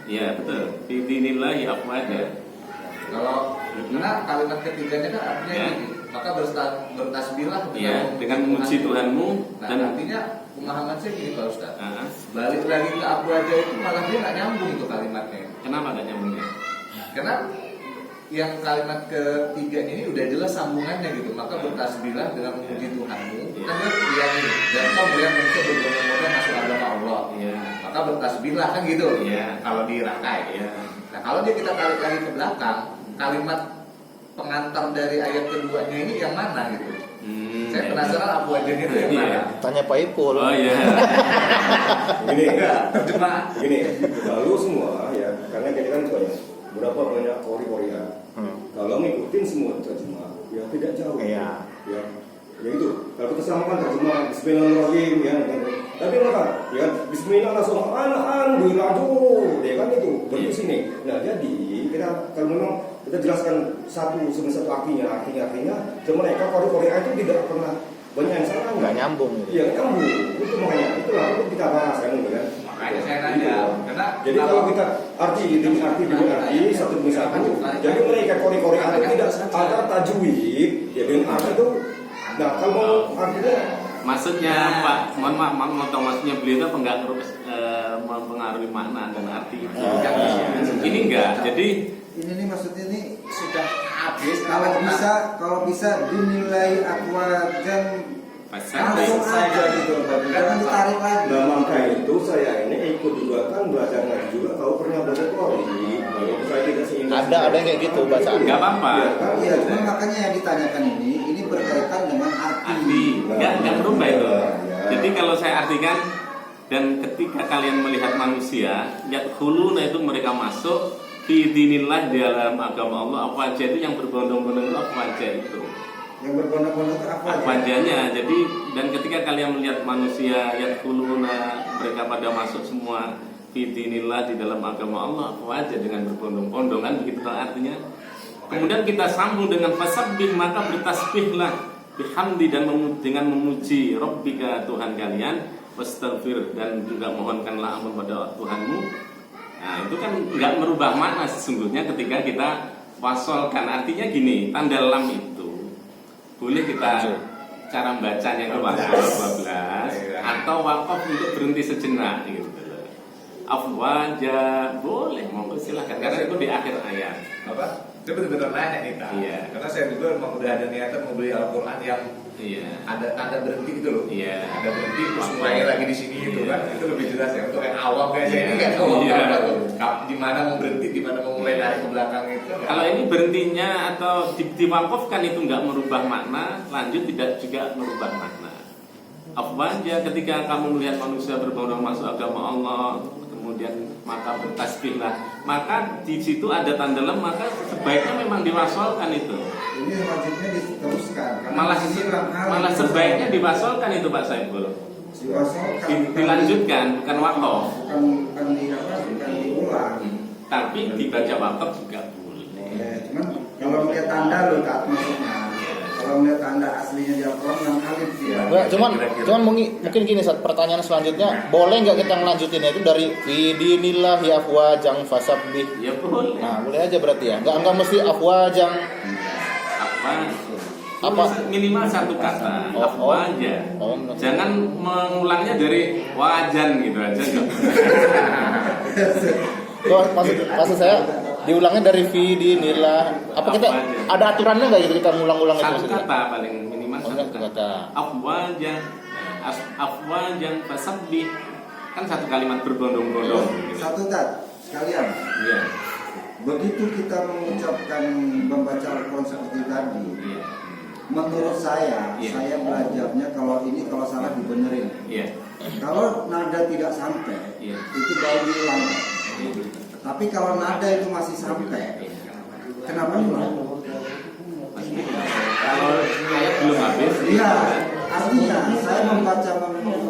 Iya betul. Bidinillahi afwaja. Kalau karena kalimat ketiganya kan artinya gini, maka bertasbihlah dengan memuji Tuhanmu. Nah, Dan artinya pemahaman saya gini Pak Ustaz. Balik lagi ke afwaja itu malah dia nggak nyambung tuh kalimatnya. Kenapa nggak nyambungnya? Karena yang kalimat ketiga ini udah jelas sambungannya gitu. Maka bertasbihlah dengan memuji Tuhanmu. Kan dia nih, dan kau melihat manusia berbondong-bondong masuk agama Allah. Maka bertasbihlah kan gitu. Kalau di Rakai. Nah kalau dia kita tarik lagi ke belakang, kalimat pengantar dari ayat keduanya ini yang mana gitu? Saya penasaran apa wajahnya itu yang mana? Tanya Pak Ipul. Oh iya. Gini, terjemah. Gini, lalu semua ya, karena kita kan berapa banyak kori-korian. Kalau ngikutin semua terjemah, ya tidak jauh. Iya. Ya itu. Kalau kita samakan terjemah Bismillahirrahmanirrahim ya. Tapi maka ya Bismillah langsung ya kan itu dari sini. Nah jadi kita kalau memang kita jelaskan satu artinya, cuma mereka kori-korian itu tidak pernah banyak yang salah. Nggak nyambung. Iya nyambung. Itu makanya itulah itu kita bahas kan. Makanya saya nanya. Karena jadi kalau kita arti satu demi satu. Jadi mereka kori-korian itu tidak ada tajwid. Ya dengan arti itu. Nah kalau artinya maksudnya Pak, mohon maaf, maksudnya beliau itu enggak mempengaruhi makna dan arti. Ini enggak. Jadi ini nih maksudnya ini sudah habis. Kalau bisa dinilai akwajan langsung aja gitu, jangan ditarik lagi. Nah maka itu saya ini ikut juga kan belajar ngaji juga tahu pernah belajar kori. Kalau saya tidak seingat. Ada yang kayak gitu bacaan. Enggak apa-apa. Iya, cuma makanya yang ditanyakan ini berkaitan dengan arti. Enggak berubah itu. Jadi kalau saya artikan dan ketika kalian melihat manusia, yadkhuluna itu mereka masuk fi dinillah di dalam agama Allah, apa aja itu yang berbondong-bondong itu apa aja itu. Yang berbondong-bondong itu apa wajahnya. Jadi dan ketika kalian melihat manusia yadkhuluna mereka pada masuk semua fi dinillah di dalam agama Allah, apa aja dengan berbondong-bondong kan begitu artinya. Kemudian kita sambung dengan fasabbih, maka bertasbihlah bihamdi dan dengan memuji Rabbika Tuhan kalian, wastaghfir dan juga mohonkanlah ampun pada Tuhanmu. Nah itu kan nggak merubah makna sesungguhnya ketika kita wasolkan. Artinya gini, tanda lam itu boleh kita cara bacanya ke pasal 12 atau wakaf untuk berhenti sejenak gitu. Afwaja boleh, monggo silahkan karena itu di akhir ayat. Apa? Itu benar-benar nanya nih Kak. Iya. Karena saya juga memang udah ada niatan mau beli Al-Quran yang ada berhenti gitu loh. Iya. Ada berhenti terus mulai lagi di sini gitu kan. Itu lebih jelas ya untuk yang awam kayak saya ini Iya. nggak tahu Iya. di mana mau berhenti, di mana mau mulai dari ke belakang itu. Kalau ini berhentinya atau diwakafkan itu nggak merubah makna, lanjut tidak juga merubah makna. Afwaja ketika kamu melihat manusia berbondong masuk agama Allah, kemudian maka bertasbihlah, maka di situ ada tanda lam, maka sebaiknya memang diwasolkan itu. Ini wajibnya diteruskan. Malah sebaiknya diwasolkan itu Pak Saiful. Dilanjutkan, bukan wakaf. Bukan diulang. Tapi dibaca wakaf juga boleh. Cuman kalau melihat tanda loh Kak maksudnya. Kalau melihat tanda aslinya di Al-Quran yang alif ya. Cuman mungkin gini pertanyaan selanjutnya, boleh nggak kita ngelanjutin itu dari idinillahi afwajang fasabbih? Ya boleh. Nah boleh aja berarti ya, nggak mesti afwajang. Apa? Minimal satu kata. Afwaja. Jangan mengulangnya dari wajan gitu aja. Maksud saya diulangnya dari dinillah. Apa kita ada aturannya nggak gitu kita ngulang-ulang itu? Satu kata paling minimal satu kata. Afwajan fasabbih. Kan satu kalimat berbondong-bondong. Satu tat sekalian. Iya. Begitu kita mengucapkan membaca Al-Quran seperti tadi, menurut saya belajarnya kalau salah dibenerin. Kalau nada tidak sampai, itu baru diulang. Tapi kalau nada itu masih sampai, kenapa diulang? Kalau ayat belum habis. Iya, artinya saya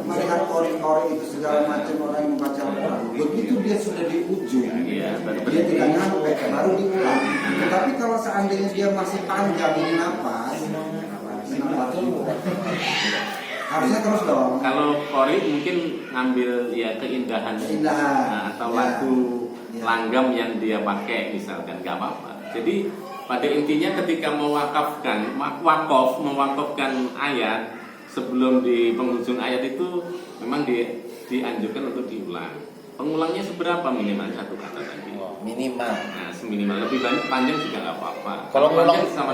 melihat kori-kori itu segala macam orang yang membaca Al-Quran. Begitu dia sudah di ujung, dia tidak nyampe, baru diulang. Tetapi kalau seandainya dia masih panjang ini napas harusnya terus dong. Kalau kori mungkin ngambil keindahan. Nah, atau lagu langgam yang dia pakai misalkan, nggak apa-apa. Jadi pada intinya ketika mewakafkan ayat sebelum di penghujung ayat itu memang dianjurkan untuk diulang. Pengulangnya seberapa minimal satu kata tadi? Minimal. Nah, seminimal lebih banyak panjang juga nggak apa-apa. Kalau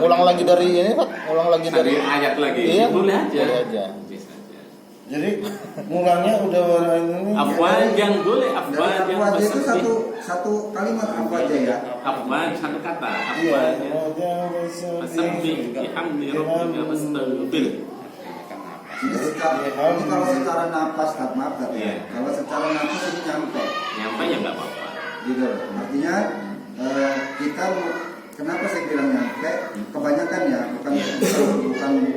ulang lagi dari ini Pak, ulang lagi dari ayat lagi, iya, boleh aja. Boleh aja. Bisa aja. Jadi ngulangnya udah ini. Afwajan boleh, Dari afwajan. apa aja itu satu kalimat apa aja ya? Afwan satu kata. Iya. Afwajan. Fasabbih bihamdi rabbika wastaghfir. Ini kalau secara napas, maaf tadi. Iya. Kalau secara napas ini nyampe. Nyampe ya nggak apa-apa. Gitu. Artinya kita kenapa saya bilang nyampe? Kebanyakan ya, bukan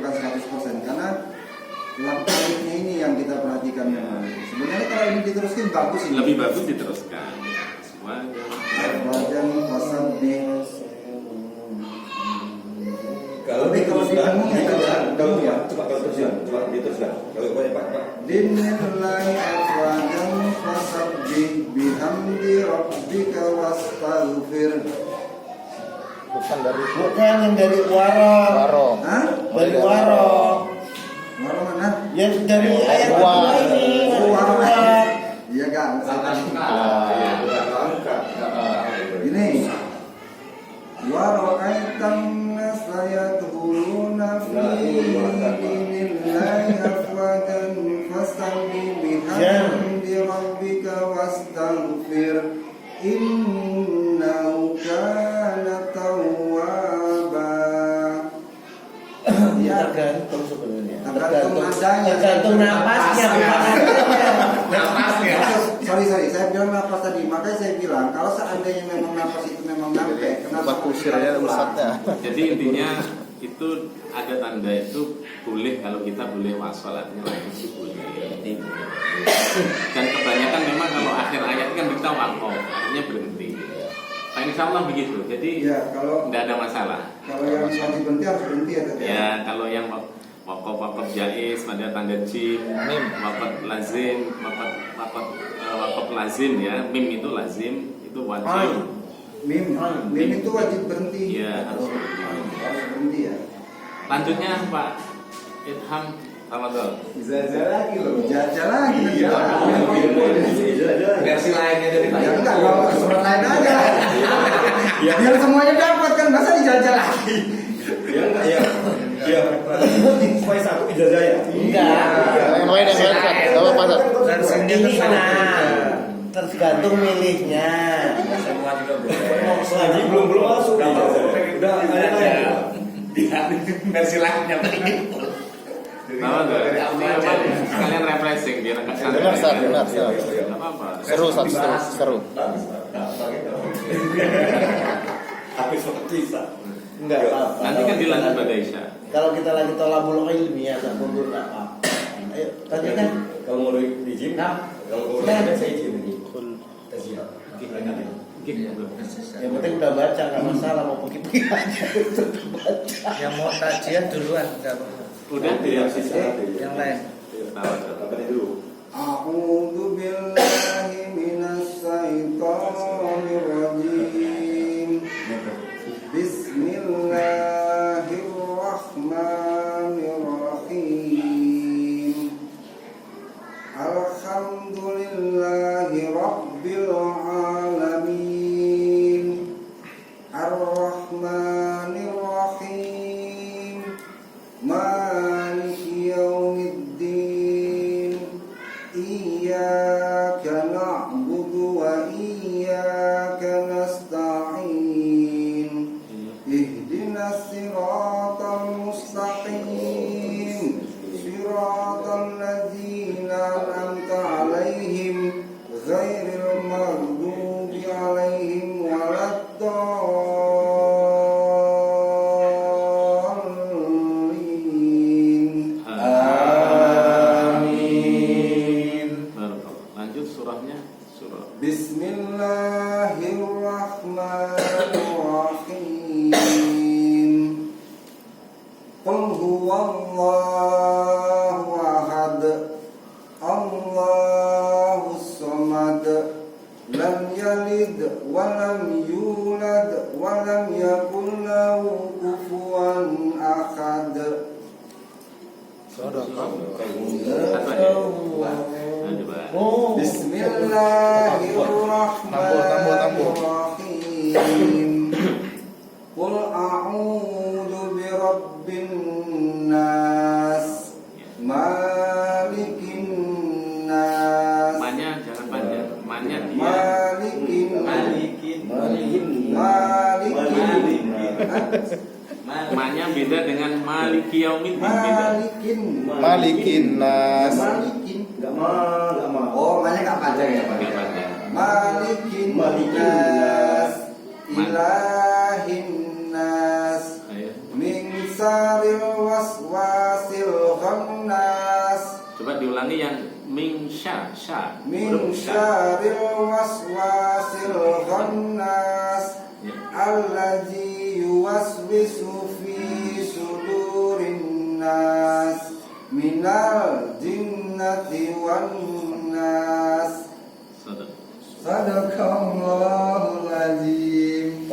100%, karena langkahnya ini yang kita perhatikan memang. Sebenarnya kalau ini diteruskan bagus ini. Lebih bagus diteruskan. Wajan pasal di Kalau diteruskan, kalau diteruskan. Kalau Pak. Dinilai afwajan fasabbih bihamdi rabbika wastaghfir. Bukan yang dari waro. Waro. Dari waro. Waro mana? Yang dari ayat Waro. ini. Waro. Iya kan? Ini. Waro aitan sayadkhuluna fi dinillahi afwajan fasabbih bihamdi rabbika wastaghfir innahu kana tawwaba. Tergantung sebenarnya. Tergantung adanya. Tergantung napasnya, bukan Napasnya. Sorry, saya bilang napas tadi. Makanya saya bilang kalau seandainya memang napas itu memang nyampe, kenapa kusir ya ustadznya. Jadi intinya itu ada tanda itu boleh kalau kita boleh wasol, artinya langsung boleh. Dan kebanyakan memang kalau akhir ayat kan kita wakaf, artinya berhenti. Nah, insya Allah begitu. Jadi ya, kalau tidak ada masalah. Kalau yang lagi berhenti harus berhenti ya tadi. Ya kalau yang wakaf jaiz pada tanda jim, wakaf lazim, wakaf lazim ya, mim itu lazim, itu wajib. Mim itu wajib berhenti. Iya, harus berhenti. Harus berhenti ya. Lanjutnya Pak Ilham Ramadan. Jajah lagi loh. Jajah lagi. Versi lainnya dari Ya enggak, kalau surat lain aja. Biar semuanya dapat kan, masa dijajah lagi. Ya enggak ya. Ya. Supaya satu ijazah ya. Yang lain Ustaz. Apa Pak? tergantung milihnya. Semua juga boleh. Lagi belum masuk ijazah. Udah ada. Versi lainnya begitu. Tahu nggak? Kalian refreshing biar nggak santai. Benar. Nggak apa-apa. Seru. Habis seperti bisa. Enggak apa-apa. Nanti kan dilanjut pada Isya. Kalau kita lagi tolabul ilmiah tak mundur enggak apa-apa. Ayo, tadi kan Kalau mau di gym, kalau mau Nah. saya gym ini. yang penting udah baca nggak masalah, mau pergi-pergi aja untuk baca. Yang mau tajian duluan nggak apa-apa. Udah dia Yang lain. Apa dulu? A'udzu billahi minasy syaithanir rajim. Bismillahirrahmanirrahim. Alhamdulillahi rabbil alamin. Ar-Rahmanir Rahim. Maliki yaumiddin. Iyyaka na'budu wa iyyaka nasta'in. Ihdinas siratal mustaqim. Siratal ladzina an'amta 'alaihim ghairil maghdubi 'alaihim waladdallin. Amin. Lanjut surahnya. Surah. Bismillahirrahmanirrahim. Qul huwallahu ahad. Allahus samad. Lam lam yalid wa lam yulad wa lam yakul lahu kufuwan ahad. Bismillahirrahmanirrahim. Qul a'udzu birabbin nas, malikin nas. Manya jangan panjang. Manya dia. Malikin. Manya beda dengan maliki yaumiddin. Malikin nas. Enggak ma. Oh, maknya enggak panjang ya, Pak. Malikin nas, ilahin nas, min syarril waswasil khannas. Coba diulangi yang min sya. Min syarril waswasil khannas, allazi yuwaswisu fi sudurin nas, minal jinnati wan nas. Sadaqallahul azim.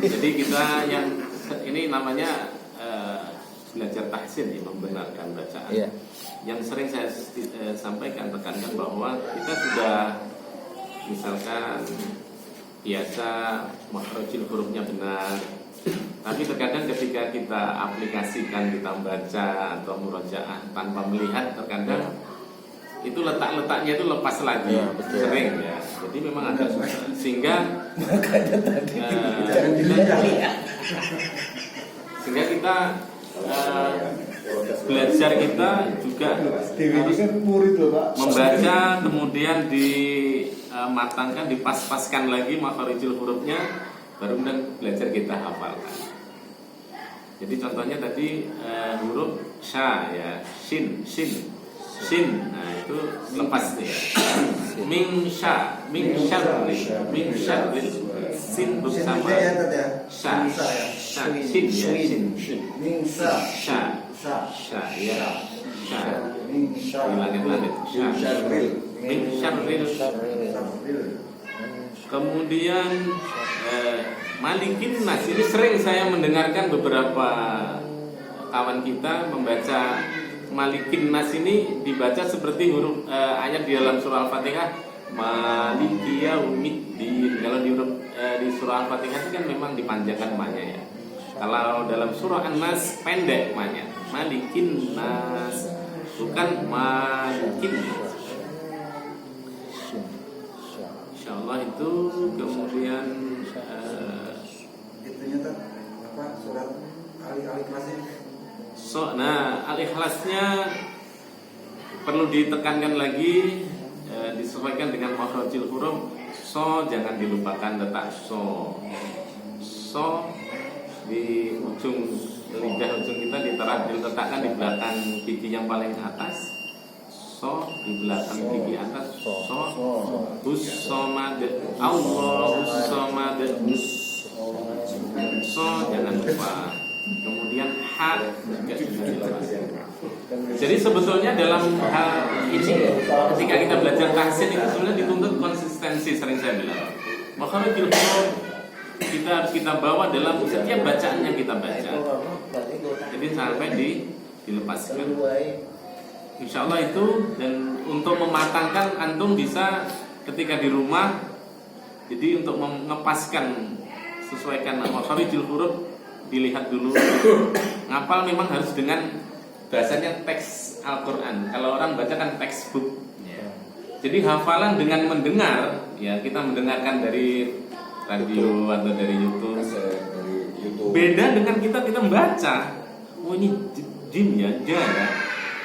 Jadi kita yang ini namanya belajar tahsin ya, membenarkan bacaan. Iya. Yang sering saya sampaikan, tekankan bahwa kita sudah misalkan biasa makhrajul hurufnya benar, tapi terkadang ketika kita aplikasikan, kita baca atau murojaah tanpa melihat, terkadang itu letak-letaknya itu lepas lagi, ya, sering ya. Jadi memang agak susah, sehingga sehingga kita belajar kita juga harus membaca, kemudian dimatangkan, dipas-paskan lagi makharijul hurufnya, baru kemudian belajar kita hafalkan. Jadi contohnya tadi huruf sya ya, shin. Nah itu lepas nih ya. Min syarril sin bersama sya. Shin ya, shin. Min sya. Sya ya. Sya. Langit-langit. Min syarril. Kemudian malikin nas, ini sering saya mendengarkan beberapa kawan kita membaca malikin nas ini dibaca seperti huruf ayat di dalam surah Al-Fatihah, maliki yaumiddin. Kalau di huruf di surah Al-Fatihah itu kan memang dipanjangkan ma-nya ya. Kalau dalam surah An-Nas pendek ma-nya, malikin nas, bukan malikin. Insyaallah itu. Kemudian itunya tuh apa surat Al-Ikhlas ini. Nah, Al-Ikhlasnya perlu ditekankan lagi, disesuaikan dengan makhrajul huruf. Jangan dilupakan letak so di ujung lidah, ujung kita diletakkan di belakang gigi yang paling atas. Di belakang gigi atas. Hus-somad, Allahus-somad. Jangan lupa. Kemudian ha juga dilepaskan. Jadi sebetulnya dalam hal ini, ketika kita belajar tahsin itu sebenarnya dituntut konsistensi, sering saya bilang. Makharijul huruf kita bawa dalam setiap bacaan yang kita baca. Jadi sampai dilepaskan. Insya Allah itu. Dan untuk mematangkan, antum bisa ketika di rumah, jadi untuk mengepaskan, sesuaikan makharijul huruf, dilihat dulu. Ngapal memang harus dengan bahasanya teks Al-Quran. Kalau orang baca kan textbook. Jadi hafalan dengan mendengar, ya kita mendengarkan dari radio atau dari YouTube. Beda dengan kita membaca. Oh ini jim ya, ja ya.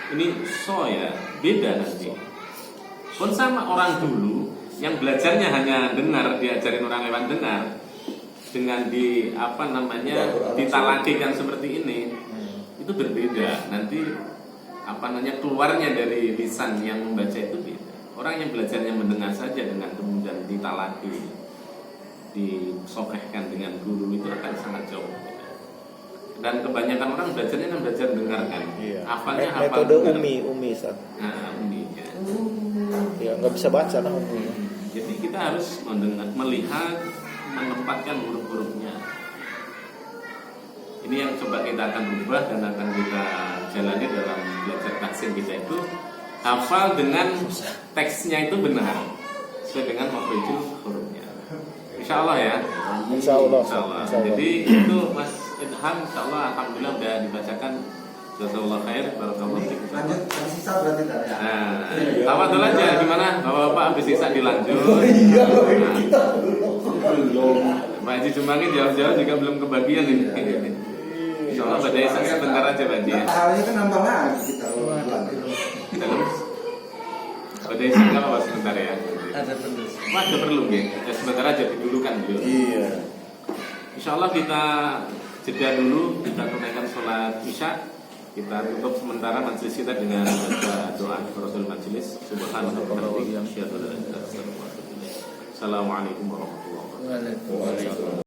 Ini so ya, beda nanti. Pun sama orang dulu yang belajarnya hanya dengar, diajarin orang lewat dengar, dengan ditalakikan seperti ini, itu berbeda. Nanti keluarnya dari lisan yang membaca itu beda. Orang yang belajarnya mendengar saja dengan kemudian ditalaki, disokehkan dengan guru, itu akan sangat jauh berbeda. Dan kebanyakan orang belajarnya kan belajar dengarkan. Hafalnya hafal metode umi Sat. Nah, umi ya. Ya nggak bisa baca kan umi. Jadi kita harus melihat, menempatkan huruf-hurufnya. Ini yang coba kita akan ubah dan akan kita jalani dalam belajar tahsin kita itu, hafal dengan teksnya itu benar sesuai dengan makhrajul hurufnya. Insya Allah ya. Insya Allah. Jadi itu Mas Idham, insya Allah alhamdulillah udah dibacakan. Jazakallah khair, barakallahu fiik. Lanjut, ada sisa berarti tak ya? Nah, tawadul aja gimana? Bapak habis sisa dilanjut. Iya, kita Belum. Pak Haji Jumangi jauh-jauh juga belum kebagian ini. Insya Allah pada sebentar aja Pak Haji. Pahalanya kan nambah lagi kita. Terus pada nggak apa sebentar ya. Ada terus. Wah, ada perlu ya. Ya sebentar aja didulukan dulu. Iya. Insya Allah kita jeda dulu, kita tunaikan sholat isya. Kita tutup sementara majelis kita dengan doa Rasul majelis. Subhanallah wa bihamdihi, asyhadu an la ilaha illallah. Assalamualaikum warahmatullahi wabarakatuh. Waalaikumsalam.